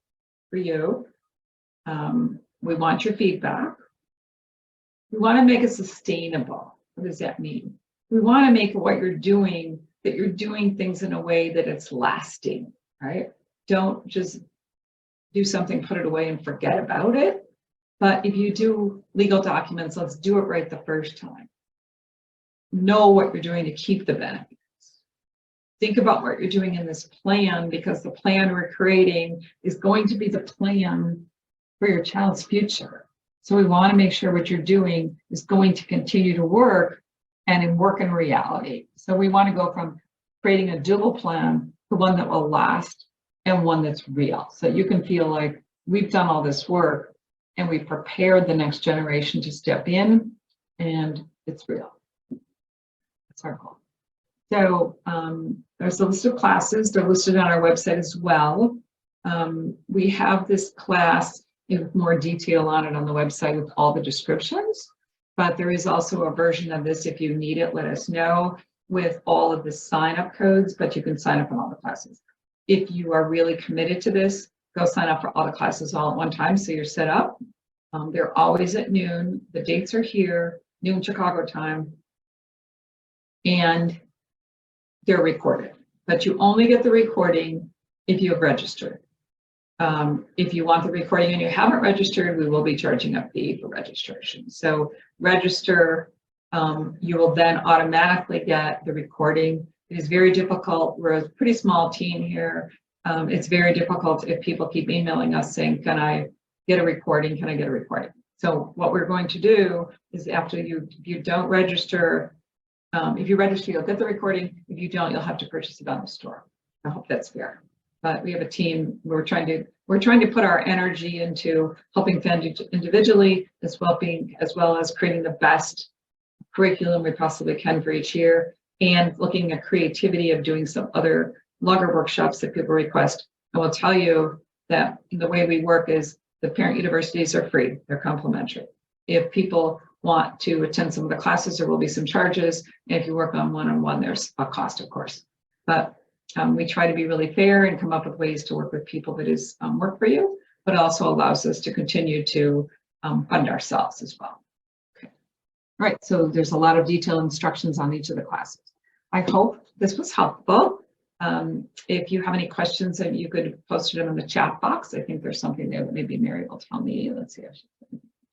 Speaker 2: for you. We want your feedback. We want to make it sustainable. What does that mean? We want to make what you're doing, that you're doing things in a way that it's lasting, right? Don't just do something, put it away and forget about it. But if you do legal documents, let's do it right the first time. Know what you're doing to keep the benefits. Think about what you're doing in this plan, because the plan we're creating is going to be the plan for your child's future. So we want to make sure what you're doing is going to continue to work and work in reality. So we want to go from creating a doable plan to one that will last and one that's real. So you can feel like we've done all this work and we've prepared the next generation to step in and it's real. That's our goal. So there's a list of classes. They're listed on our website as well. We have this class with more detail on it on the website with all the descriptions, but there is also a version of this. If you need it, let us know, with all of the sign-up codes, but you can sign up on all the classes. If you are really committed to this, go sign up for all the classes all at one time so you're set up. They're always at noon. The dates are here, noon Chicago time, and they're recorded. But you only get the recording if you have registered. If you want the recording and you haven't registered, we will be charging a fee for registration. So register, you will then automatically get the recording. It is very difficult. We're a pretty small team here. It's very difficult if people keep emailing us saying, can I get a recording? Can I get a recording? So what we're going to do is after if you don't register, if you register, you'll get the recording. If you don't, you'll have to purchase it on the store. I hope that's fair. But we have a team. We're trying to put our energy into helping families individually, as well as creating the best curriculum we possibly can for each year, and looking at creativity of doing some other longer workshops that people request. I will tell you that the way we work is the parent universities are free, they're complimentary. If people want to attend some of the classes, there will be some charges. And if you work on one-on-one, there's a cost, of course. But we try to be really fair and come up with ways to work with people that is work for you, but also allows us to continue to fund ourselves as well. Okay. All right, so there's a lot of detailed instructions on each of the classes. I hope this was helpful. If you have any questions, you could post them in the chat box. I think there's something there that maybe Mary will tell me. Let's see.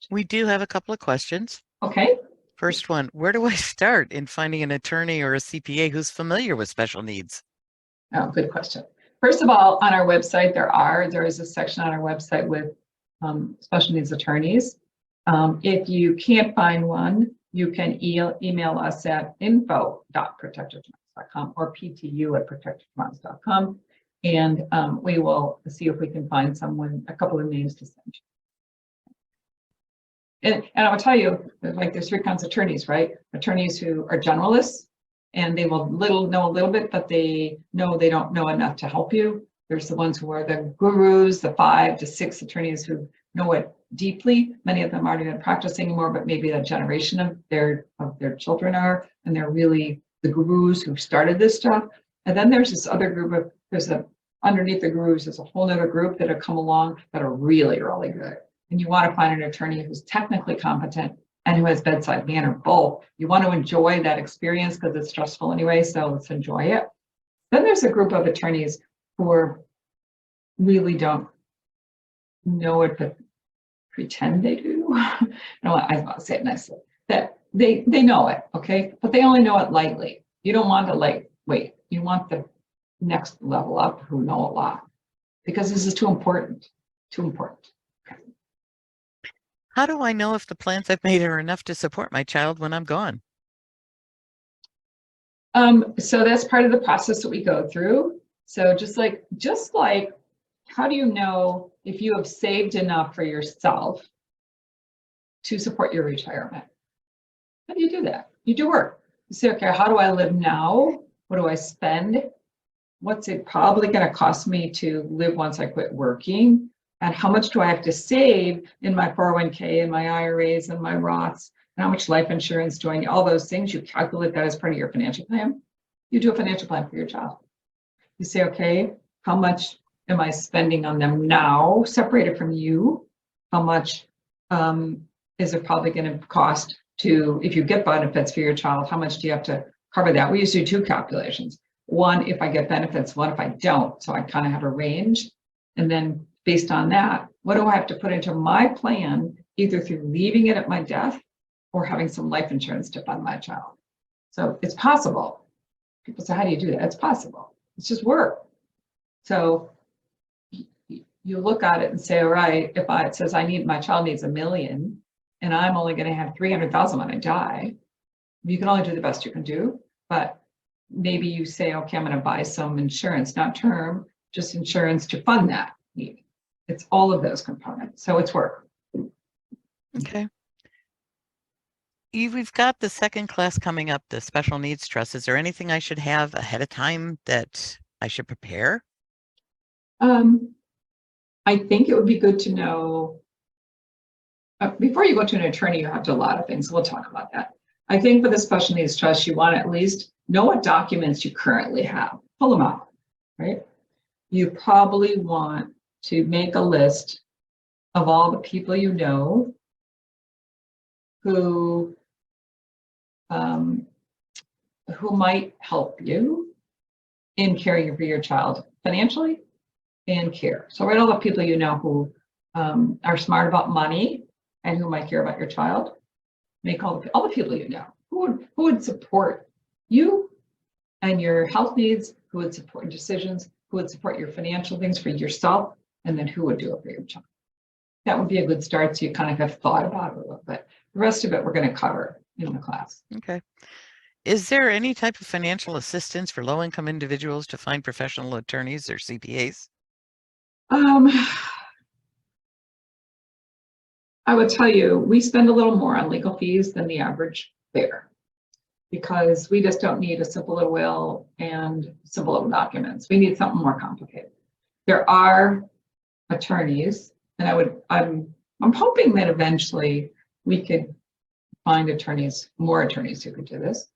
Speaker 1: We do have a couple of questions.
Speaker 2: Okay.
Speaker 1: First one, where do I start in finding an attorney or a CPA who's familiar with special needs?
Speaker 2: Oh, good question. First of all, on our website, there is a section on our website with special needs attorneys. If you can't find one, you can email us at info.protectivetraumas.com or ptu@protectivetraumas.com, and we will see if we can find someone, a couple of names to send you. And I will tell you, like there's three kinds of attorneys, right? Attorneys who are generalists, and they will know a little bit, but they know they don't know enough to help you. There's the ones who are the gurus, the 5 to 6 attorneys who know it deeply. Many of them aren't even practicing anymore, but maybe a generation of their children are, and they're really the gurus who started this stuff. And then there's this other group of, underneath the gurus, there's a whole other group that have come along that are really, really good. And you want to find an attorney who's technically competent and who has bedside manner, both. You want to enjoy that experience because it's stressful anyway, so let's enjoy it. Then there's a group of attorneys who really don't know it, but pretend they do. No, I want to say it nicely. That they know it, okay? But they only know it lightly. You don't want to lightweight. You want the next level up who know a lot, because this is too important, too important.
Speaker 1: How do I know if the plans I've made are enough to support my child when I'm gone?
Speaker 2: So that's part of the process that we go through. So just like, how do you know if you have saved enough for yourself to support your retirement? How do you do that? You do work. You say, okay, how do I live now? What do I spend? What's it probably going to cost me to live once I quit working? And how much do I have to save in my 401k and my IRAs and my Roths? And how much life insurance do I need? All those things, you calculate that as part of your financial plan. You do a financial plan for your child. You say, okay, how much am I spending on them now, separated from you? How much is it probably going to cost to, if you get benefits for your child, how much do you have to cover that? We used to do 2 calculations. One, if I get benefits, one if I don't. So I kind of have a range. And then based on that, what do I have to put into my plan, either through leaving it at my death or having some life insurance to fund my child? So it's possible. People say, how do you do that? It's possible. It's just work. So you look at it and say, all right, if it says my child needs $1 million and I'm only going to have 300,000 when I die, you can only do the best you can do. But maybe you say, okay, I'm going to buy some insurance, not term, just insurance to fund that need. It's all of those components. So it's work.
Speaker 1: Okay. We've got the second class coming up, the special needs trust. Is there anything I should have ahead of time that I should prepare?
Speaker 2: I think it would be good to know, before you go to an attorney, you have to do a lot of things. We'll talk about that. I think for the special needs trust, you want to at least know what documents you currently have. Pull them out, right? You probably want to make a list of all the people you know who might help you in caring for your child financially and care. So write all the people you know who are smart about money and who might care about your child. Make all the people you know who would support you and your health needs, who would support decisions, who would support your financial things for yourself, and then who would do it for your child. That would be a good start, so you kind of have thought about it a little bit. The rest of it we're going to cover in the class.
Speaker 1: Okay. Is there any type of financial assistance for low-income individuals to find professional attorneys or CPAs?
Speaker 2: I would tell you, we spend a little more on legal fees than the average bear. because we just don't need a simple little will and simple little documents. We need something more complicated. There are attorneys, and I'm hoping that eventually we could find more attorneys who could do this,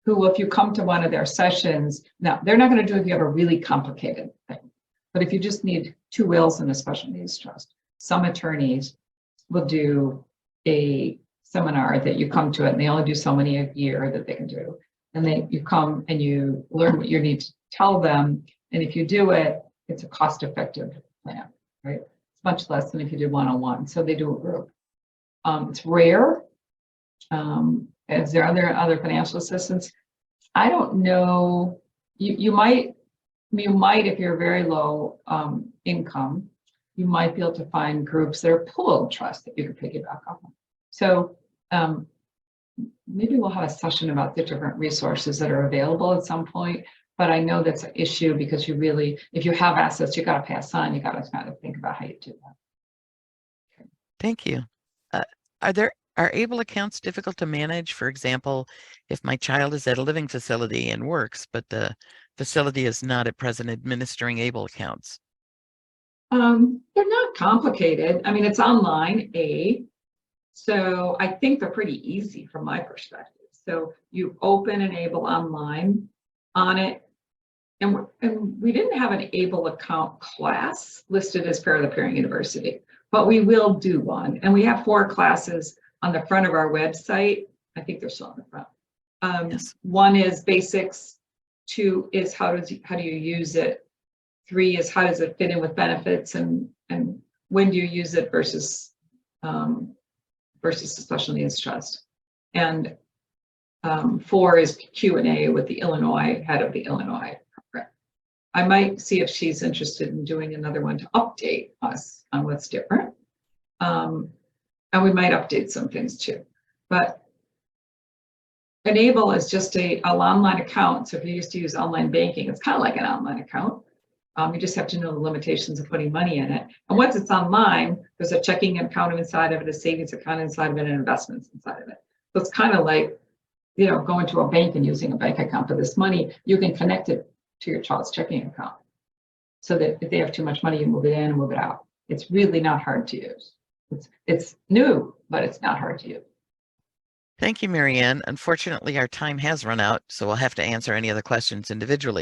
Speaker 2: who, if you come to one of their sessions, now they're not going to do it if you have a really complicated thing, but if you just need 2 wills and a special needs trust, some attorneys will do a seminar that you come to it, and they only do so many a year that they can do. And then you come and you learn what you need to tell them. And if you do it, it's a cost-effective plan, right? It's much less than if you did one-on-one. So they do a group. It's rare. Is there other financial assistance? I don't know. You might, if you're very low income, you might be able to find groups that are pooled trust that you can piggyback off of. So maybe we'll have a session about the different resources that are available at some point. But I know that's an issue because if you have assets, you got to pass on. You got to kind of think about how you do that.
Speaker 1: Thank you. Are able accounts difficult to manage? For example, if my child is at a living facility and works, but the facility is not at present administering able accounts.
Speaker 2: They're not complicated. I mean, it's online, so I think they're pretty easy from my perspective. So you open an able online on it, and we didn't have an able account class listed as part of the Parent University, but we will do one. And we have 4 classes on the front of our website. I think they're still on the front.
Speaker 1: Yes.
Speaker 2: 1 is basics, 2 is how do you use it, 3 is how does it fit in with benefits, and when do you use it versus the special needs trust, and 4 is Q&A with the head of the Illinois program. I might see if she's interested in doing another one to update us on what's different. And we might update some things too. But Enable is just an online account. So if you used to use online banking, it's kind of like an online account. You just have to know the limitations of putting money in it. And once it's online, there's a checking account inside of it, a savings account inside of it, and investments inside of it. So it's kind of like, going to a bank and using a bank account for this money. You can connect it to your child's checking account so that if they have too much money, you move it in and move it out. It's really not hard to use. It's new, but it's not hard to use.
Speaker 1: Thank you, MaryAnne. Unfortunately, our time has run out, so we'll have to answer any other questions individually.